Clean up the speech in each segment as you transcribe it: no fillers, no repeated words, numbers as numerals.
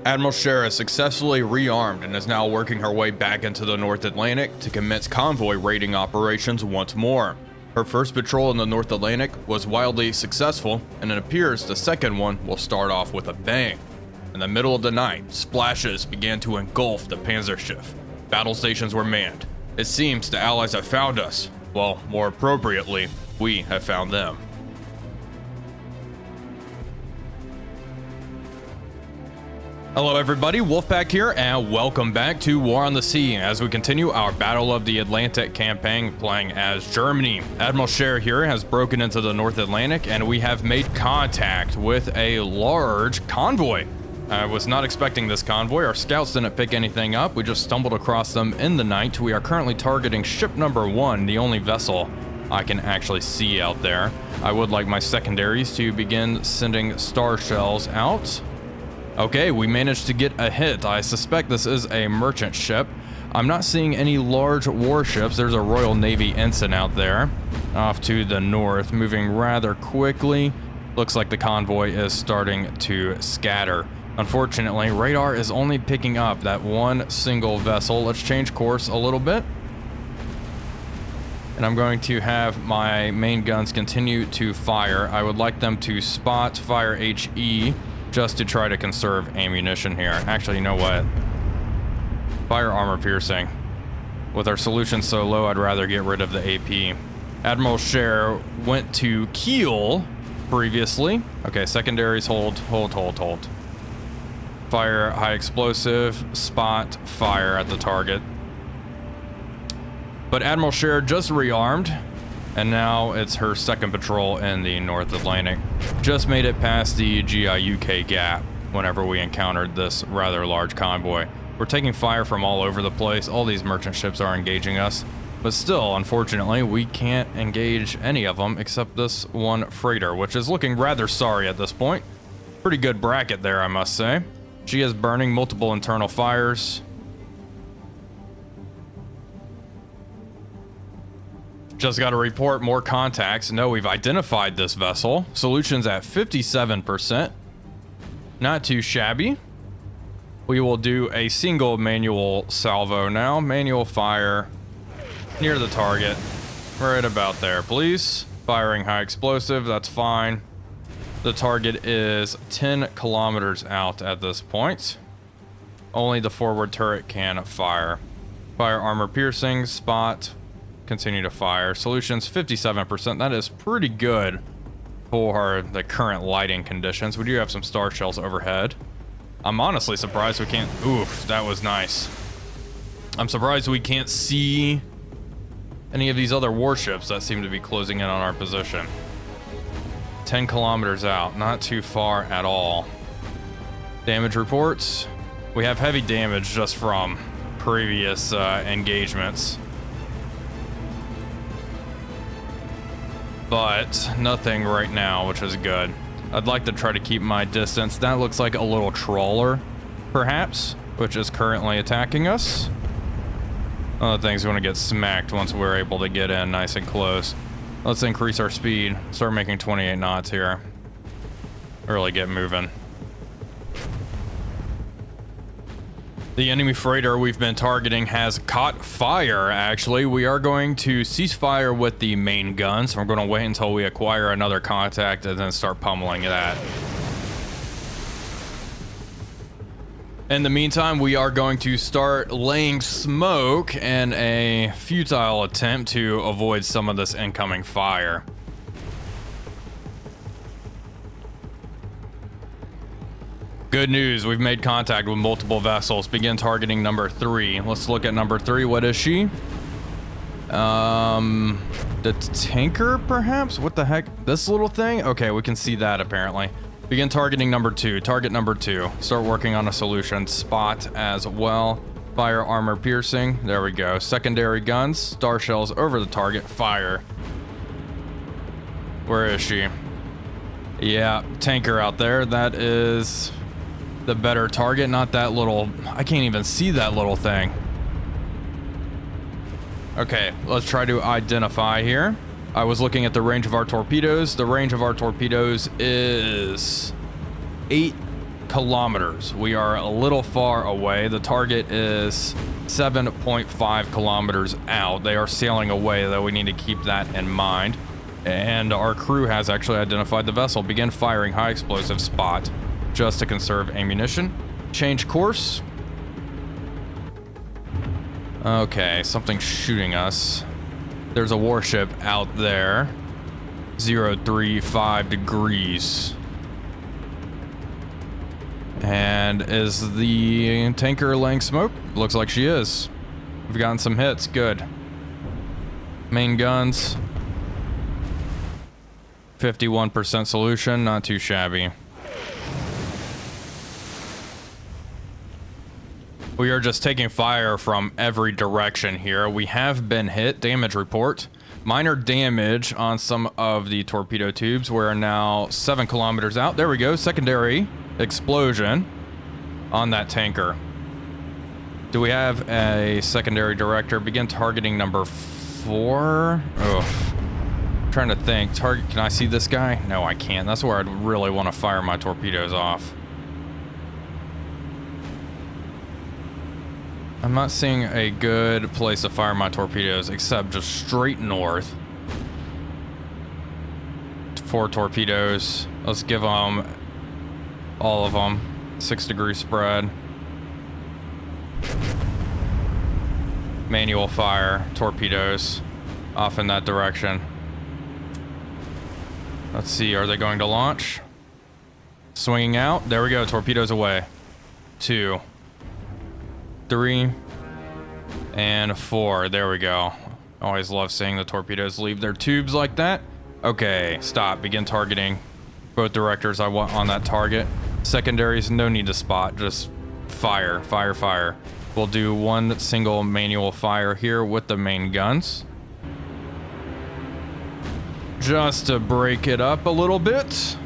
Admiral Share has successfully rearmed and is now working her way back into the North Atlantic to commence convoy raiding operations once more. Her first patrol in the North Atlantic was wildly successful, and it appears the second one will start off with a bang. In the middle of the night, splashes began to engulf the Panzerschiff. Battle stations were manned. It seems the Allies have found us. Well, more appropriately, we have found them. Hello everybody, Wolfpack here, and welcome back to War on the Sea as we continue our Battle of the Atlantic campaign playing as Germany. Admiral Share here has broken into the North Atlantic and we have made contact with a large convoy. I was not expecting this convoy. Our scouts didn't pick anything up. We just stumbled across them in the night. We are currently targeting ship number 1, the only vessel I can actually see out there. I would like my secondaries to begin sending star shells out. Okay, we managed to get a hit. I suspect this is a merchant ship. I'm not seeing any large warships. There's a Royal Navy ensign out there off to the north, moving rather quickly. Looks like the convoy is starting to scatter. Unfortunately, radar is only picking up that one single vessel. Let's change course a little bit. And I'm going to have my main guns continue to fire. I would like them to spot fire HE just to try to conserve ammunition here. Actually, you know what? Fire armor piercing. With our solution so low, I'd rather get rid of the AP. Admiral Share went to keel previously. Okay, secondaries hold. Fire high explosive, spot fire at the target. But Admiral Share just rearmed, and now it's her second patrol in the North Atlantic. Just made it past the GI-UK gap whenever we encountered this rather large convoy. We're taking fire from all over the place. All these merchant ships are engaging us, but still, unfortunately, we can't engage any of them except this one freighter, which is looking rather sorry at this point. Pretty good bracket there, I must say. She is burning multiple internal fires. Just got to report more contacts. No, we've identified this vessel. Solutions at 57%. Not too shabby. We will do a single manual salvo now. Manual fire near the target. Right about there, please. Firing high explosive, that's fine. The target is 10 kilometers out at this point. Only the forward turret can fire. Fire armor piercing, spot. Continue to fire. Solutions 57%. That is pretty good for the current lighting conditions. We do have some star shells overhead. I'm honestly surprised we can't. Oof, that was nice. I'm surprised we can't see any of these other warships that seem to be closing in on our position. 10 kilometers out, not too far at all. Damage reports. We have heavy damage just from previous engagements. But nothing right now, which is good. I'd like to try to keep my distance. That looks like a little trawler, perhaps, which is currently attacking us. Other things want to get smacked once we're able to get in nice and close. Let's increase our speed. Start making 28 knots here. Really get moving. The enemy freighter we've been targeting has caught fire, actually. We are going to cease fire with the main guns. We're going to wait until we acquire another contact and then start pummeling that. In the meantime, we are going to start laying smoke in a futile attempt to avoid some of this incoming fire. Good news, we've made contact with multiple vessels. Begin targeting number 3. Let's look at number 3. What is she? The tanker, perhaps? What the heck? This little thing? Okay, we can see that apparently. Begin targeting number 2. Target number 2. Start working on a solution. Spot as well. Fire armor piercing. There we go. Secondary guns. Star shells over the target. Fire. Where is she? Yeah, tanker out there. That is the better target, not that little. I can't even see that little thing. Okay, let's try to identify here. I was looking at the range of our torpedoes. The range of our torpedoes is 8 kilometers. We are a little far away. The target is 7.5 kilometers out. They are sailing away, though. We need to keep that in mind. And our crew has actually identified the vessel. Begin firing high explosive spot just to conserve ammunition. Change course. Okay, something's shooting us. There's a warship out there. 035 degrees. And is the tanker laying smoke? Looks like she is. We've gotten some hits. Good. Main guns. 51% solution. Not too shabby. We are just taking fire from every direction here. We have been hit. Damage report. Minor damage on some of the torpedo tubes. We're now 7 kilometers out. There we go. Secondary explosion on that tanker. Do we have a secondary director? Begin targeting number 4. Oh, trying to think. Target. Can I see this guy? No, I can't. That's where I'd really want to fire my torpedoes off. I'm not seeing a good place to fire my torpedoes except just straight north. 4 torpedoes. Let's give them all of them. 6-degree spread. Manual fire torpedoes off in that direction. Let's see, are they going to launch? Swinging out. There we go. Torpedoes away. 2, 3, and 4. There we go. Always love seeing the torpedoes leave their tubes like that. Okay, stop. Begin targeting both directors I want on that target. Secondaries, no need to spot. Just fire, fire, fire. We'll do 1 single manual fire here with the main guns. Just to break it up a little bit.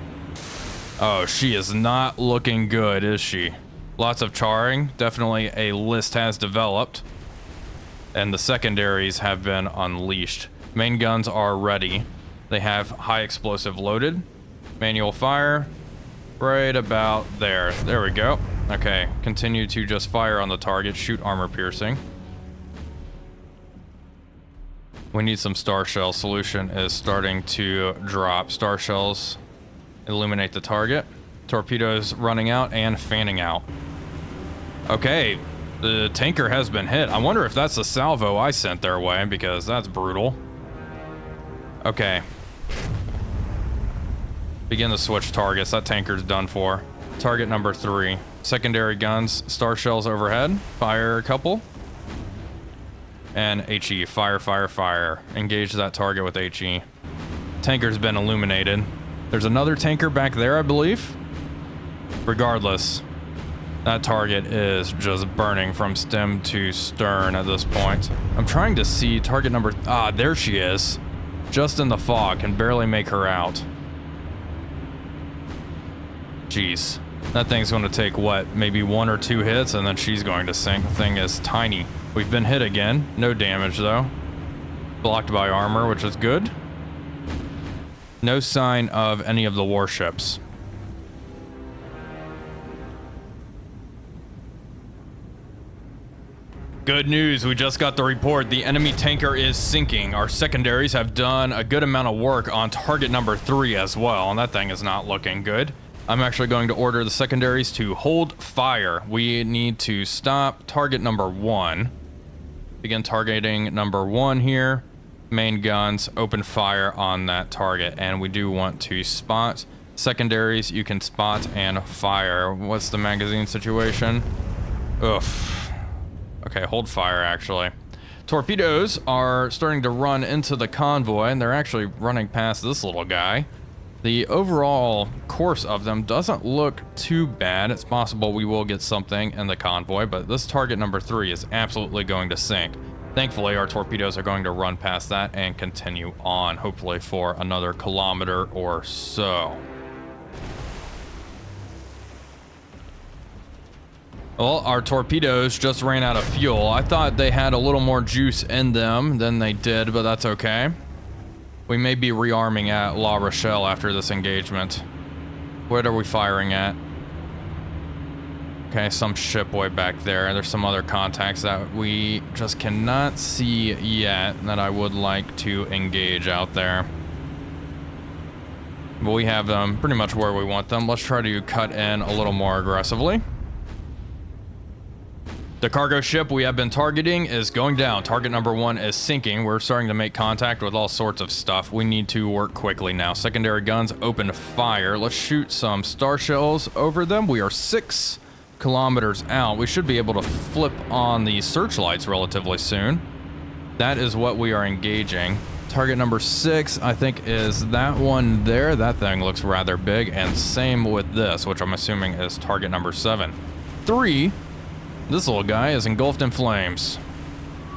Oh, she is not looking good, is she? Lots of charring. Definitely a list has developed. And the secondaries have been unleashed. Main guns are ready. They have high explosive loaded. Manual fire. Right about there. There we go. Okay. Continue to just fire on the target. Shoot armor piercing. We need some star shell. Solution is starting to drop. Star shells illuminate the target. Torpedoes running out and fanning out. Okay, the tanker has been hit. I wonder if that's the salvo I sent their way, because that's brutal. Okay. Begin to switch targets. That tanker's done for. Target number 3. Secondary guns, star shells overhead. Fire a couple. And HE, fire, fire, fire. Engage that target with HE. Tanker's been illuminated. There's another tanker back there, I believe. Regardless, that target is just burning from stem to stern at this point. I'm trying to see target number... Ah, there she is. Just in the fog, can barely make her out. Jeez. That thing's going to take, what, maybe 1 or 2 hits, and then she's going to sink. The thing is tiny. We've been hit again. No damage, though. Blocked by armor, which is good. No sign of any of the warships. Good news, we just got the report. The enemy tanker is sinking. Our secondaries have done a good amount of work on target number 3 as well, and that thing is not looking good. I'm actually going to order the secondaries to hold fire. We need to stop target number 1. Begin targeting number 1 here. Main guns, open fire on that target, and we do want to spot. Secondaries, you can spot and fire. What's the magazine situation? Oof. Okay, hold fire, actually. Torpedoes are starting to run into the convoy, and they're actually running past this little guy. The overall course of them doesn't look too bad. It's possible we will get something in the convoy, but this target number 3 is absolutely going to sink. Thankfully, our torpedoes are going to run past that and continue on, hopefully for another kilometer or so. Well, our torpedoes just ran out of fuel. I thought they had a little more juice in them than they did, but that's okay. We may be rearming at La Rochelle after this engagement. What are we firing at? Okay, some ship way back there. There's some other contacts that we just cannot see yet that I would like to engage out there. But we have them pretty much where we want them. Let's try to cut in a little more aggressively. The cargo ship we have been targeting is going down. Target number 1 is sinking. We're starting to make contact with all sorts of stuff. We need to work quickly now. Secondary guns open fire. Let's shoot some star shells over them. We are 6 kilometers out. We should be able to flip on the searchlights relatively soon. That is what we are engaging. Target number 6, I think, is that one there. That thing looks rather big. And same with this, which I'm assuming is target number 7. 3. This little guy is engulfed in flames.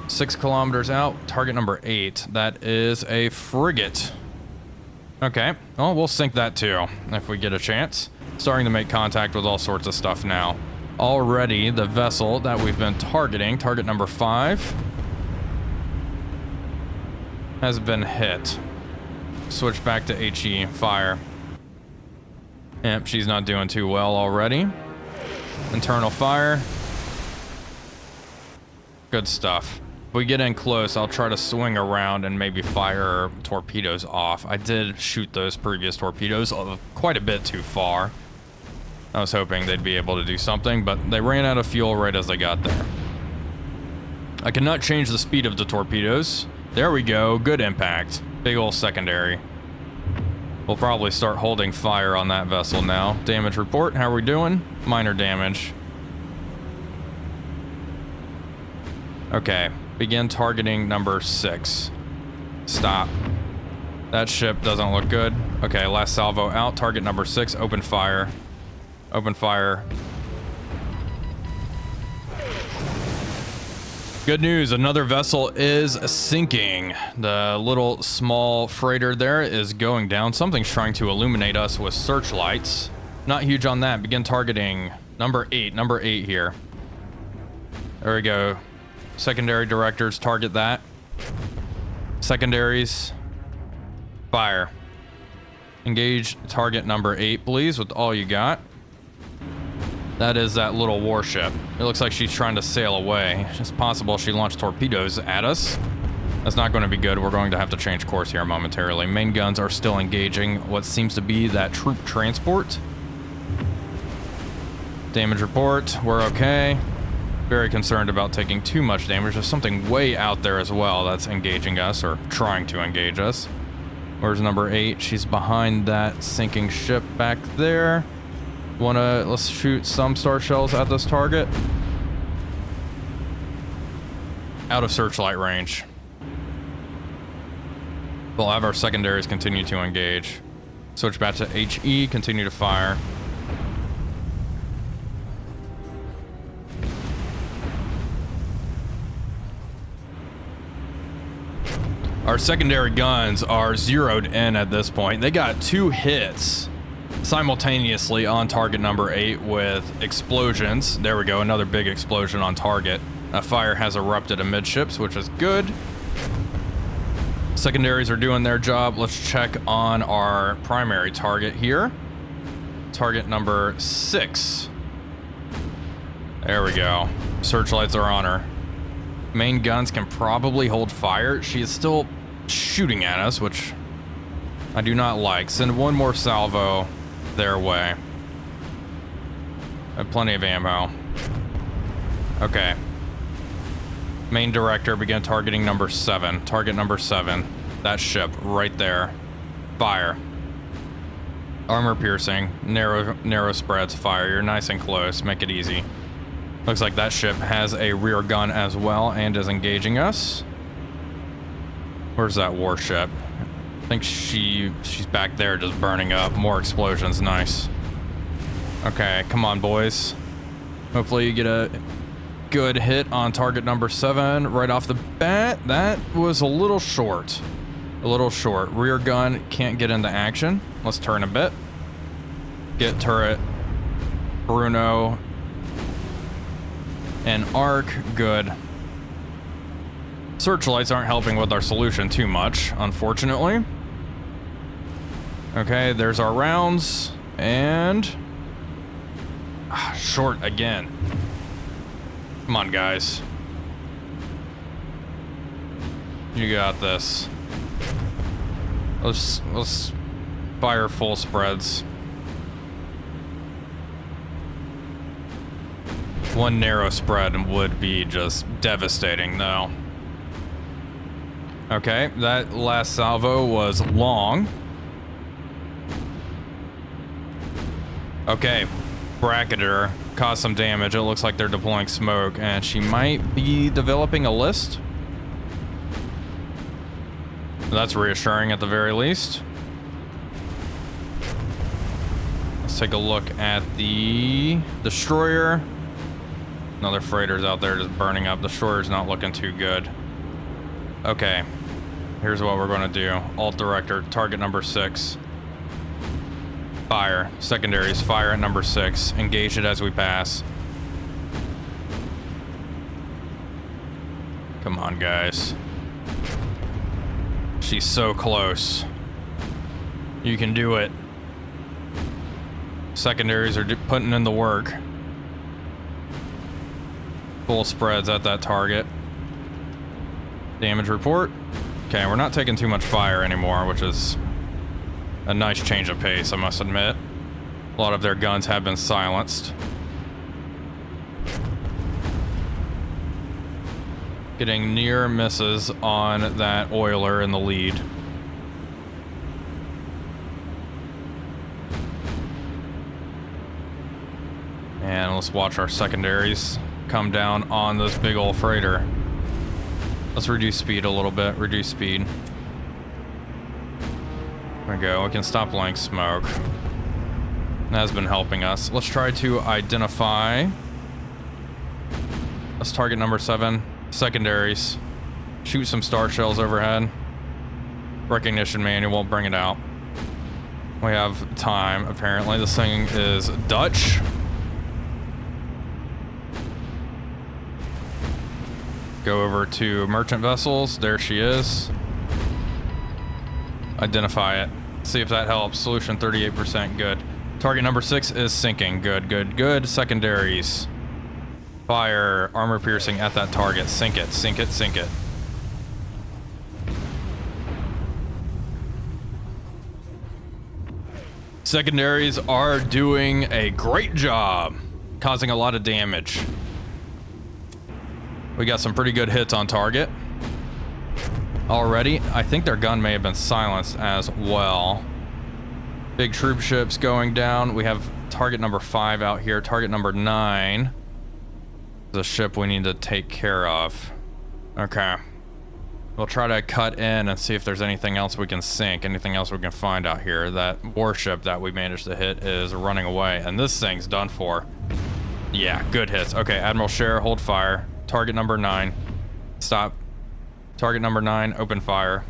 6 kilometers out, target number 8. That is a frigate. Okay, well, we'll sink that too, if we get a chance. Starting to make contact with all sorts of stuff now. Already, the vessel that we've been targeting, target number 5, has been hit. Switch back to HE, fire. Yep, she's not doing too well already. Internal fire. Good stuff. If we get in close, I'll try to swing around and maybe fire torpedoes off. I did shoot those previous torpedoes quite a bit too far. I was hoping they'd be able to do something, but they ran out of fuel right as they got there. I cannot change the speed of the torpedoes. There we go. Good impact. Big ol' secondary. We'll probably start holding fire on that vessel now. Damage report. How are we doing? Minor damage. Okay, begin targeting number 6. Stop. That ship doesn't look good. Okay, last salvo out. Target number 6, open fire. Open fire. Good news, another vessel is sinking. The little small freighter there is going down. Something's trying to illuminate us with searchlights. Not huge on that. Begin targeting number 8. Number 8 here. There we go. Secondary directors, target that. Secondaries, fire. Engage target number 8, please, with all you got. That is that little warship. It looks like she's trying to sail away. It's possible she launched torpedoes at us. That's not going to be good. We're going to have to change course here momentarily. Main guns are still engaging what seems to be that troop transport. Damage report, we're okay. Very concerned about taking too much damage. There's something way out there as well that's engaging us, or trying to engage us. Where's number 8? She's behind that sinking ship back there. Let's shoot some star shells at this target. Out of searchlight range. We'll have our secondaries continue to engage. Switch back to HE, continue to fire. Our secondary guns are zeroed in at this point. They got 2 hits simultaneously on target number 8 with explosions. There we go, another big explosion on target. A fire has erupted amidships, which is good. Secondaries are doing their job. Let's check on our primary target here. Target number 6. There we go. Searchlights are on her. Main guns can probably hold fire. She is still shooting at us, which I do not like. Send one more salvo their way. I have plenty of ammo. Okay. Main director, begin targeting number 7. Target number 7. That ship right there. Fire. Armor piercing. Narrow spreads. Fire. You're nice and close. Make it easy. Looks like that ship has a rear gun as well and is engaging us. Where's that warship? I think she's back there just burning up. More explosions. Nice. Okay, come on, boys. Hopefully you get a good hit on target number 7 right off the bat. That was a little short. A little short. Rear gun can't get into action. Let's turn a bit. Get turret. Bruno. And arc, good. Searchlights aren't helping with our solution too much, unfortunately. Okay, there's our rounds, and Short again. Come on, guys. You got this. Let's fire full spreads. One narrow spread would be just devastating, though. Okay, that last salvo was long. Okay, bracketer caused some damage. It looks like they're deploying smoke, and she might be developing a list. That's reassuring at the very least. Let's take a look at the destroyer. Another freighter's out there just burning up. Destroyer's not looking too good. Okay, here's what we're gonna do. Alt director, target number 6. Fire. Secondaries, fire at number 6. Engage it as we pass. Come on, guys. She's so close. You can do it. Secondaries are putting in the work. Full spreads at that target. Damage report. Okay, we're not taking too much fire anymore, which is a nice change of pace, I must admit. A lot of their guns have been silenced. Getting near misses on that oiler in the lead. And let's watch our secondaries come down on this big old freighter. Let's reduce speed a little bit. Reduce speed. There we go. We can stop laying smoke. That has been helping us. Let's try to identify. Let's target number 7. Secondaries. Shoot some star shells overhead. Recognition manual. Bring it out. We have time, apparently. This thing is Dutch. Go over to merchant vessels. There she is. Identify it. See if that helps. Solution 38%. Good. Target number 6 is sinking. Good, good, good. Secondaries. Fire. Armor piercing at that target. Sink it, sink it, sink it. Secondaries are doing a great job, causing a lot of damage. We got some pretty good hits on target already. I think their gun may have been silenced as well. Big troop ships going down. We have target number 5 out here. Target number 9 is a ship we need to take care of. Okay. We'll try to cut in and see if there's anything else we can sink, anything else we can find out here. That warship that we managed to hit is running away, and this thing's done for. Yeah, good hits. Okay, Admiral Scherer, hold fire. Target number 9. Stop. Target number 9, open fire.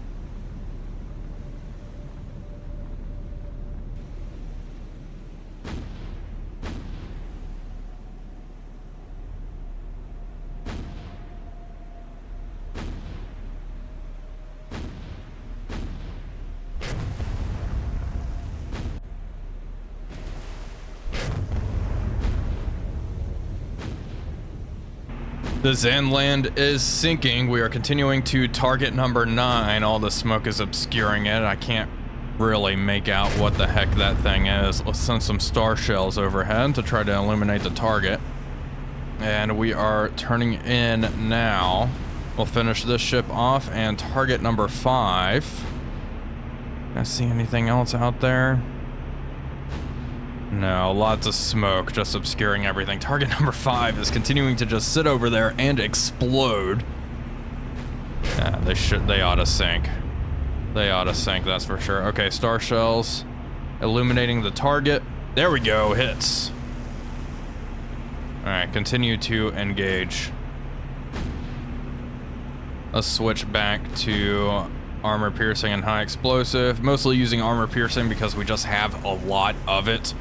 The Zenland is sinking. We are continuing to target number 9. All the smoke is obscuring it. I can't really make out what the heck that thing is. Let's send some star shells overhead to try to illuminate the target. And we are turning in now. We'll finish this ship off and target number 5. Can I see anything else out there? No, lots of smoke just obscuring everything. Target number 5 is continuing to just sit over there and explode. Yeah, they ought to sink. They ought to sink, that's for sure. Okay, star shells illuminating the target. There we go, hits. All right, continue to engage. Let's switch back to armor piercing and high explosive. Mostly using armor piercing because we just have a lot of it.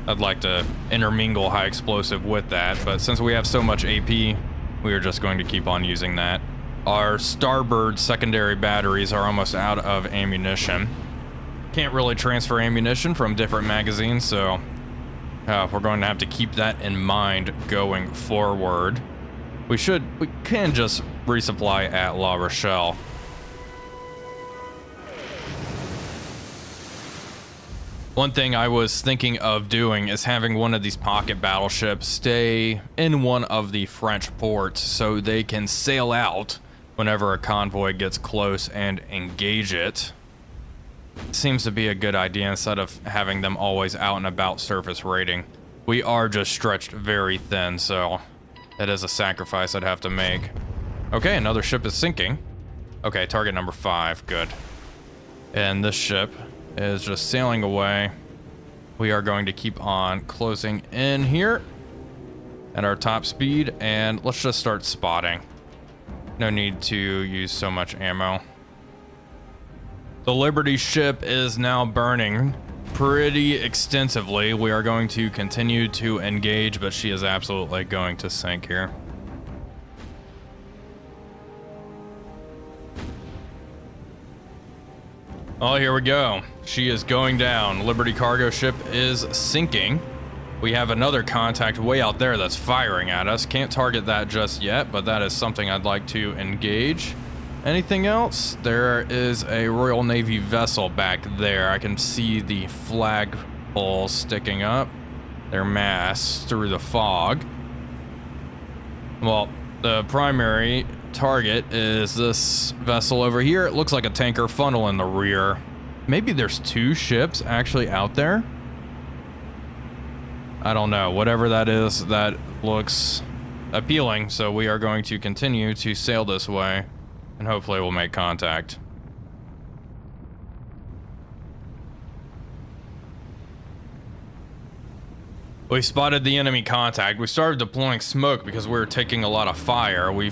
I'd like to intermingle high explosive with that, but since we have so much AP, we are just going to keep on using that. Our starboard secondary batteries are almost out of ammunition. Can't really transfer ammunition from different magazines, so We're going to have to keep that in mind going forward. We can just resupply at La Rochelle. One thing I was thinking of doing is having one of these pocket battleships stay in one of the French ports so they can sail out whenever a convoy gets close and engage it. Seems to be a good idea instead of having them always out and about surface raiding. We are just stretched very thin, so it is a sacrifice I'd have to make. Okay, another ship is sinking. Okay, target number 5, good. And this ship is just sailing away. We are going to keep on closing in here at our top speed, and let's just start spotting. No need to use so much ammo. The Liberty ship is now burning pretty extensively. We are going to continue to engage, but she is absolutely going to sink here. Oh, here we go. She is going down. Liberty cargo ship is sinking. We have another contact way out there that's firing at us. Can't target that just yet, but that is something I'd like to engage. Anything else? There is a Royal Navy vessel back there. I can see the flagpole sticking up, their masts through the fog. Well, the primary target is this vessel over here. It looks like a tanker funnel in the rear. Maybe there's 2 ships actually out there. I don't know. Whatever that is, that looks appealing. So we are going to continue to sail this way, and hopefully we'll make contact. We spotted the enemy contact. We started deploying smoke because we were taking a lot of fire. We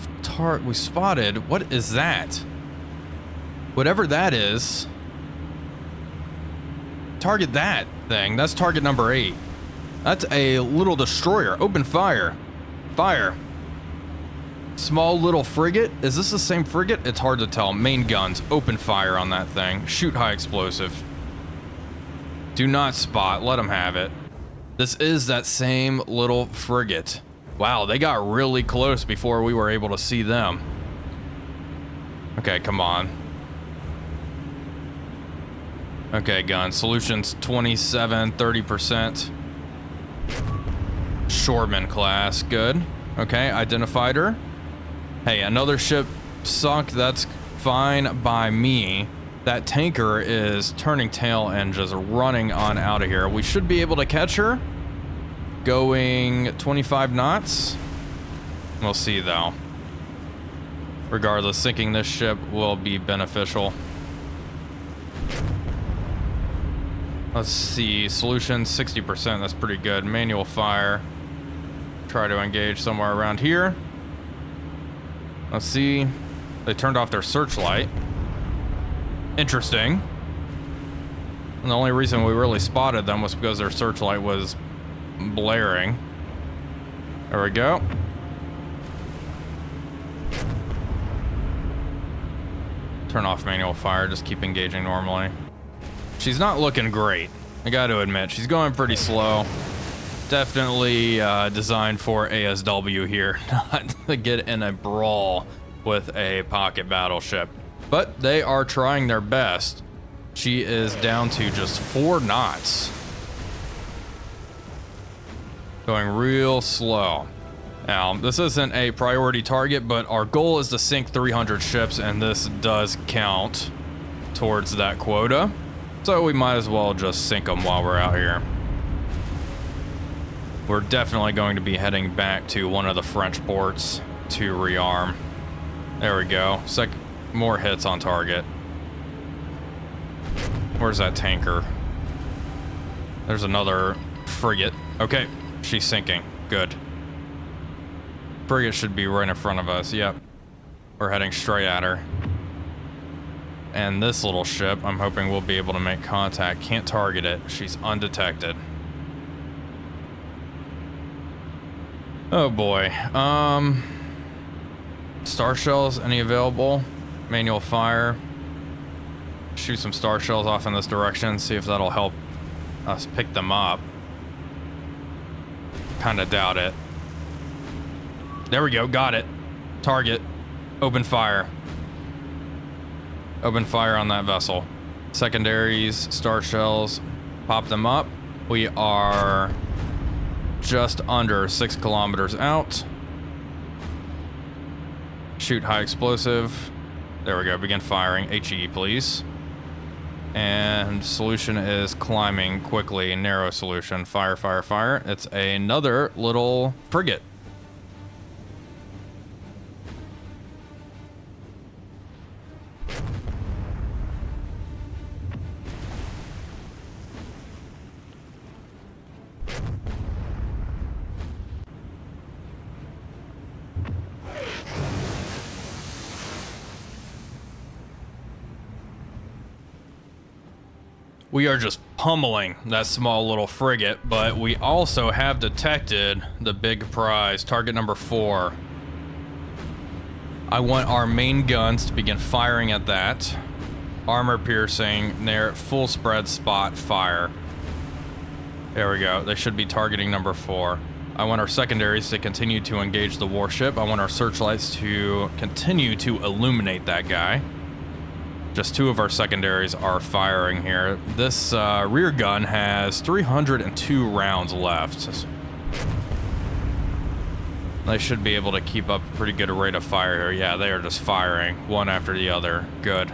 spotted, what is that? Whatever that is. Target that thing. That's target number 8. That's a little destroyer. Open fire. Fire. Small little frigate. Is this the same frigate? It's hard to tell. Main guns. Open fire on that thing. Shoot high explosive. Do not spot. Let them have it. This is that same little frigate. Wow, they got really close before we were able to see them. Okay, come on. Okay, gun. Solutions 27, 30%. Shoreman class, good. Okay, identified her. Hey, another ship sunk. That's fine by me. That tanker is turning tail and just running on out of here. We should be able to catch her. Going 25 knots. We'll see though. Regardless, sinking this ship will be beneficial. Let's see, solution 60%, that's pretty good. Manual fire. Try to engage somewhere around here. Let's see. They turned off their searchlight. Interesting. And the only reason we really spotted them was because their searchlight was blaring. There we go. Turn off manual fire, just keep engaging normally. She's not looking great, I gotta admit. She's going pretty slow. Definitely designed for ASW here, not to get in a brawl with a pocket battleship. But they are trying their best. She is down to just 4 knots. Going real slow. Now, this isn't a priority target, but our goal is to sink 300 ships, and this does count towards that quota. So we might as well just sink them while we're out here. We're definitely going to be heading back to one of the French ports to rearm. There we go. More hits on target. Where's that tanker? There's another frigate. Okay, she's sinking. Good. Frigate should be right in front of us. Yep. We're heading straight at her. And this little ship, I'm hoping we'll be able to make contact. Can't target it. She's undetected. Oh boy. Star shells, any available? Manual fire. Shoot some star shells off in this direction, see if that'll help us pick them up. Kind of doubt it. There we go. Got it. Target. Open fire. Open fire on that vessel. Secondaries, star shells. Pop them up. We are just under 6 kilometers out. Shoot high explosive. There we go. Begin firing. HE, please. And solution is climbing quickly. Narrow solution. Fire, fire, fire. It's another little frigate. We are just pummeling that small little frigate, but we also have detected the big prize, target number 4. I want our main guns to begin firing at that. Armor piercing, near full spread spot fire. There we go. They should be targeting number 4. I want our secondaries to continue to engage the warship. I want our searchlights to continue to illuminate that guy. Just 2 of our secondaries are firing here. This rear gun has 302 rounds left. They should be able to keep up a pretty good rate of fire here. Yeah, they are just firing one after the other. Good.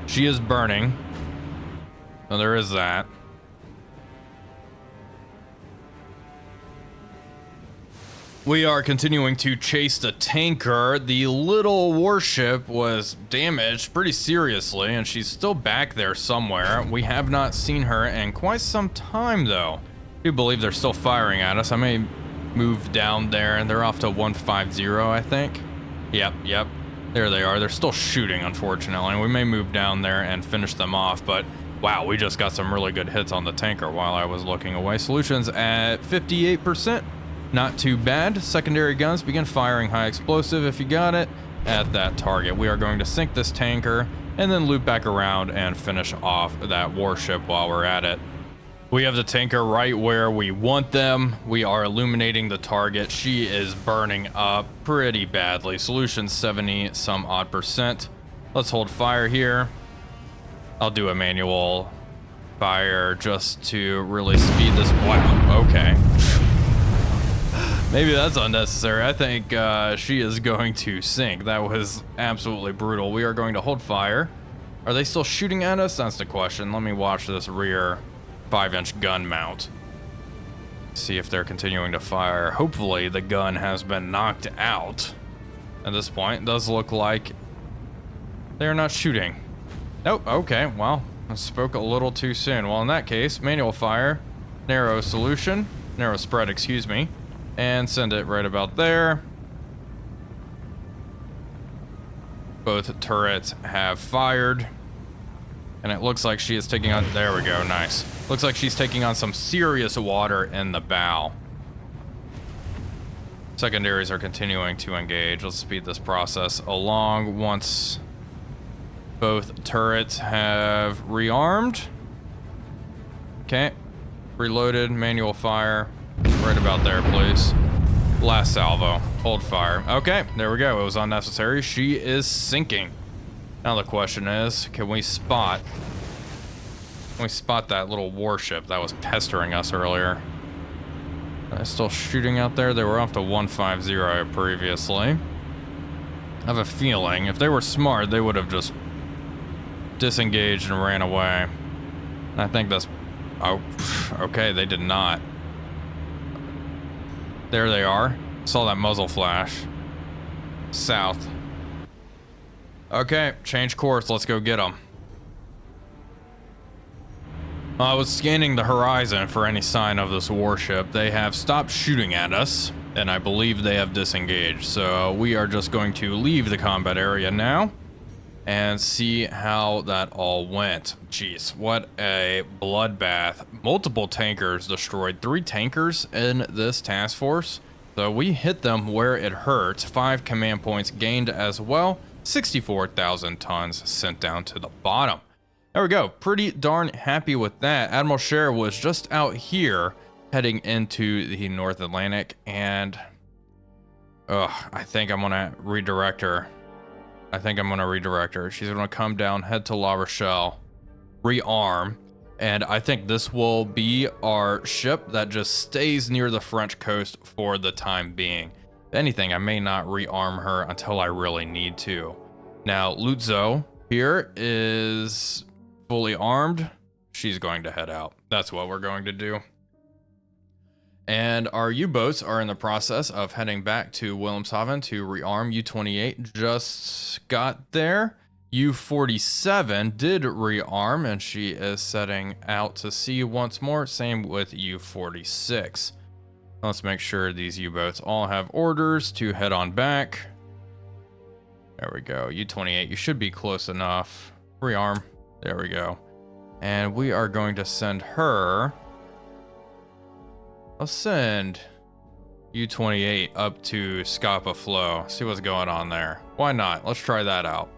She is burning. So there is that. We are continuing to chase the tanker. The little warship was damaged pretty seriously, and she's still back there somewhere. We have not seen her in quite some time, though. I do believe they're still firing at us. I may move down there, and they're off to 150, I think. Yep. There they are. They're still shooting, unfortunately. We may move down there and finish them off, but wow, we just got some really good hits on the tanker while I was looking away. Solutions at 58%. Not too bad. Secondary guns begin firing high explosive if you got it at that target. We are going to sink this tanker and then loop back around and finish off that warship while we're at it. We have the tanker right where we want them. We are illuminating the target. She is burning up pretty badly. Solution 70 some odd percent. Let's hold fire here. I'll do a manual fire just to really speed this. Wow, okay. Maybe that's unnecessary. I think she is going to sink. That was absolutely brutal. We are going to hold fire. Are they still shooting at us? That's the question. Let me watch this rear 5-inch gun mount. See if they're continuing to fire. Hopefully the gun has been knocked out. At this point, it does look like they're not shooting. Nope, okay, well, I spoke a little too soon. Well, in that case, manual fire, narrow solution, narrow spread, excuse me. And send it right about there. Both turrets have fired. And it looks like she is taking on... There we go, nice. Looks like she's taking on some serious water in the bow. Secondaries are continuing to engage. Let's speed this process along once both turrets have rearmed. Okay. Reloaded, manual fire. Right about there, please. Last salvo. Hold fire. Okay, there we go. It was unnecessary. She is sinking. Now the question is, can we spot that little warship that was pestering us earlier? Are they still shooting out there? They were off to 150 previously. I have a feeling if they were smart, they would have just disengaged and ran away. I think that's... Oh, okay, they did not. There they are. Saw that muzzle flash. South. Okay, change course. Let's go get them. I was scanning the horizon for any sign of this warship. They have stopped shooting at us, and I believe they have disengaged. So we are just going to leave the combat area now and see how that all went. Jeez, what a bloodbath. Multiple tankers destroyed. 3 tankers in this task force. So we hit them where it hurts. 5 command points gained as well. 64,000 tons sent down to the bottom. There we go. Pretty darn happy with that. Admiral Scher was just out here heading into the North Atlantic, and I think I'm gonna redirect her. She's gonna come down, head to La Rochelle, rearm, and I think this will be our ship that just stays near the French coast for the time being. If anything, I may not rearm her until I really need to. Now, Lutzo here is fully armed. She's going to head out. That's what we're going to do. And our U-boats are in the process of heading back to Wilhelmshaven to rearm. U-28 just got there. U-47 did rearm, and she is setting out to sea once more. Same with U-46. Let's make sure these U-boats all have orders to head on back. There we go. U-28, you should be close enough. Rearm. There we go. And we are going to send her... I'll send U-28 up to Scapa Flow. See what's going on there. Why not? Let's try that out.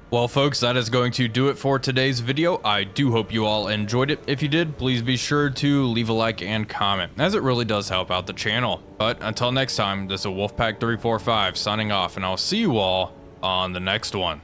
Well, folks, that is going to do it for today's video. I do hope you all enjoyed it. If you did, please be sure to leave a like and comment, as it really does help out the channel. But until next time, this is Wolfpack345 signing off, and I'll see you all on the next one.